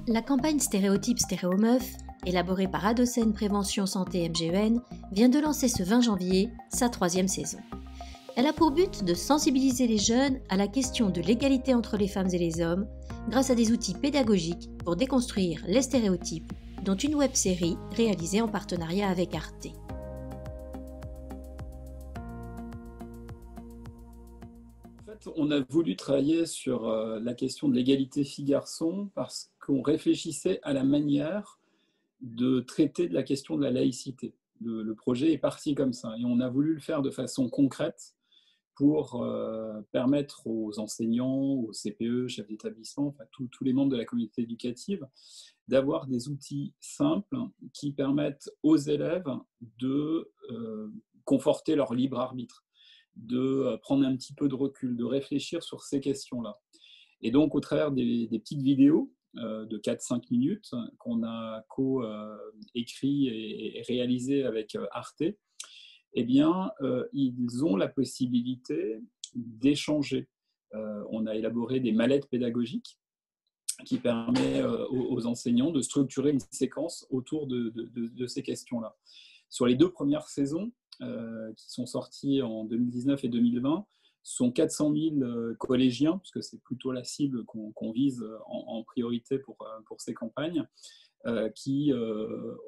La campagne Stéréotypes Stéréomeufs, élaborée par Adocène Prévention Santé MGEN, vient de lancer ce 20 janvier sa 3e saison. Elle a pour but de sensibiliser les jeunes à la question de l'égalité entre les femmes et les hommes grâce à des outils pédagogiques pour déconstruire les stéréotypes, dont une web-série réalisée en partenariat avec Arte. On a voulu travailler sur la question de l'égalité filles-garçons parce qu'on réfléchissait à la manière de traiter de la question de la laïcité. Le projet est parti comme ça et on a voulu le faire de façon concrète pour permettre aux enseignants, aux CPE, chefs d'établissement, enfin, tous les membres de la communauté éducative, d'avoir des outils simples qui permettent aux élèves de conforter leur libre arbitre, de prendre un petit peu de recul, de réfléchir sur ces questions-là. Et donc, au travers des petites vidéos de 4-5 minutes qu'on a co-écrit et réalisé avec Arte, eh bien, ils ont la possibilité d'échanger. On a élaboré des mallettes pédagogiques qui permettent aux enseignants de structurer une séquence autour de ces questions-là. Sur les 2 premières saisons, qui sont sorties en 2019 et 2020, sont 400 000 collégiens, parce que c'est plutôt la cible qu'on vise en priorité pour ces campagnes, qui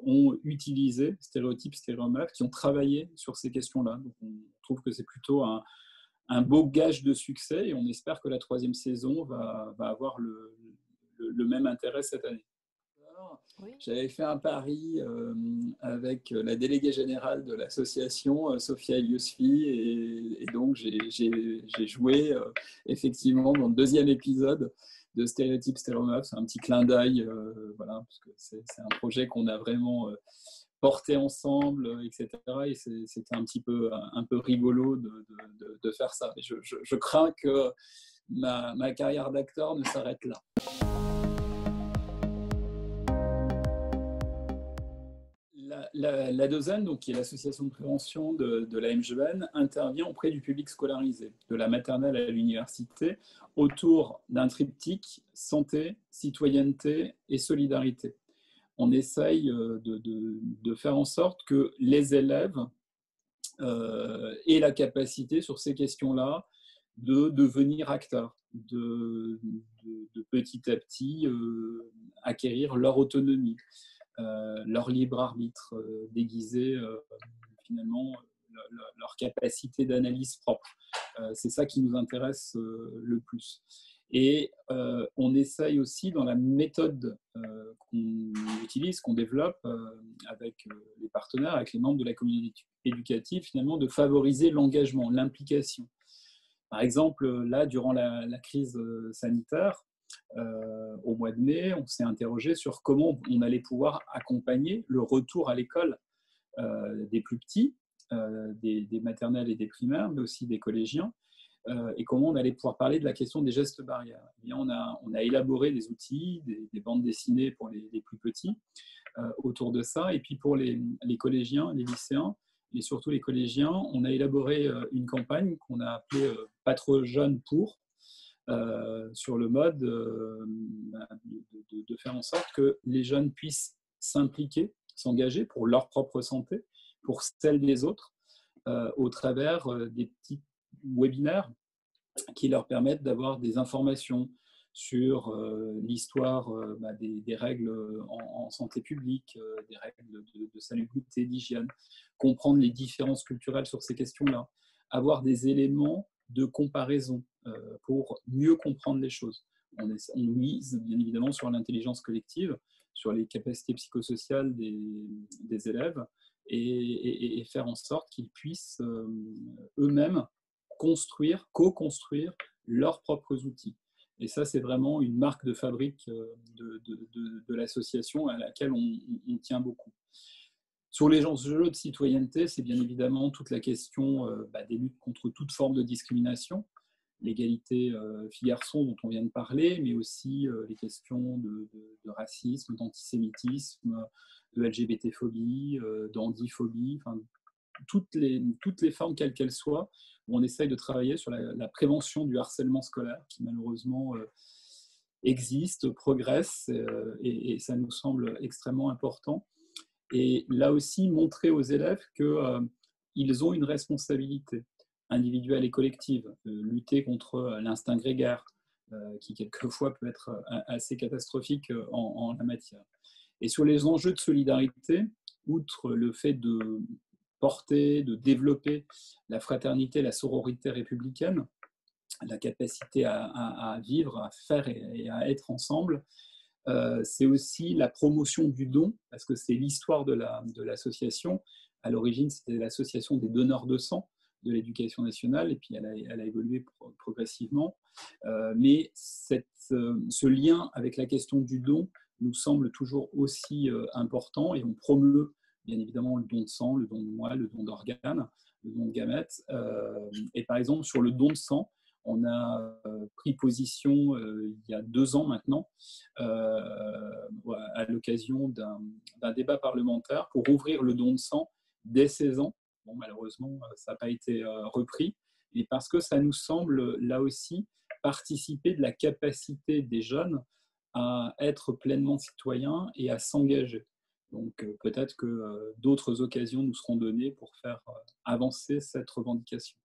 ont utilisé Stéréotypes, Stéréomeufs, qui ont travaillé sur ces questions-là. Donc on trouve que c'est plutôt un beau gage de succès et on espère que la 3e saison va avoir le même intérêt cette année. Oui. J'avais fait un pari avec la déléguée générale de l'association, Sophia Eliosfi, et donc j'ai joué effectivement dans le 2e épisode de Stéréotypes Stéréomeufs. C'est un petit clin d'œil, voilà, parce que c'est un projet qu'on a vraiment porté ensemble, etc. Et c'était un peu rigolo de faire ça. Et je crains que ma carrière d'acteur ne s'arrête là. La DOZEN, donc, qui est l'association de prévention de la MGEN, intervient auprès du public scolarisé, de la maternelle à l'université, autour d'un triptyque santé, citoyenneté et solidarité. On essaye de faire en sorte que les élèves aient la capacité sur ces questions-là de devenir acteurs, de petit à petit acquérir leur autonomie. Leur libre arbitre, déguiser finalement leur capacité d'analyse propre. C'est ça qui nous intéresse le plus. Et on essaye aussi dans la méthode qu'on utilise, qu'on développe avec les partenaires, avec les membres de la communauté éducative, finalement, de favoriser l'engagement, l'implication. Par exemple, là, durant la crise sanitaire, au mois de mai, on s'est interrogé sur comment on allait pouvoir accompagner le retour à l'école des plus petits, des maternelles et des primaires, mais aussi des collégiens, et comment on allait pouvoir parler de la question des gestes barrières. Et bien, on a élaboré des outils, des bandes dessinées pour les plus petits autour de ça, et puis pour les collégiens, les lycéens, et surtout les collégiens, on a élaboré une campagne qu'on a appelée « Pas trop jeune pour », sur le mode de faire en sorte que les jeunes puissent s'impliquer, s'engager pour leur propre santé, pour celle des autres, au travers des petits webinaires qui leur permettent d'avoir des informations sur l'histoire des règles en santé publique, des règles de salubrité, d'hygiène, comprendre les différences culturelles sur ces questions-là, avoir des éléments de comparaison pour mieux comprendre les choses. On mise bien évidemment sur l'intelligence collective, sur les capacités psychosociales des élèves et faire en sorte qu'ils puissent eux-mêmes co-construire leurs propres outils. Et ça, c'est vraiment une marque de fabrique de l'association à laquelle on tient beaucoup. Sur les enjeux de citoyenneté, c'est bien évidemment toute la question des luttes contre toute forme de discrimination, l'égalité filles-garçons dont on vient de parler, mais aussi les questions de racisme, d'antisémitisme, de LGBT-phobie, d'handiphobie, enfin, toutes les formes, quelles qu'elles soient, où on essaye de travailler sur la prévention du harcèlement scolaire, qui malheureusement existent, progressent, et ça nous semble extrêmement important. Et là aussi, montrer aux élèves qu'ils ont une responsabilité individuelle et collective, lutter contre l'instinct grégaire, qui quelquefois peut être assez catastrophique en la matière. Et sur les enjeux de solidarité, outre le fait de porter, de développer la fraternité, la sororité républicaine, la capacité à vivre, à faire et à être ensemble, c'est aussi la promotion du don, parce que c'est l'histoire de l'association. À l'origine, c'était l'association des donneurs de sang de l'éducation nationale, et puis elle a évolué progressivement. Mais ce lien avec la question du don nous semble toujours aussi important, et on promeut bien évidemment le don de sang, le don de moelle, le don d'organes, le don de gamètes. Et par exemple, sur le don de sang, on a pris position il y a 2 ans maintenant, à l'occasion d'un débat parlementaire pour ouvrir le don de sang dès 16 ans. Bon, malheureusement, ça n'a pas été repris, et parce que ça nous semble, là aussi, participer de la capacité des jeunes à être pleinement citoyens et à s'engager. Donc peut-être que d'autres occasions nous seront données pour faire avancer cette revendication.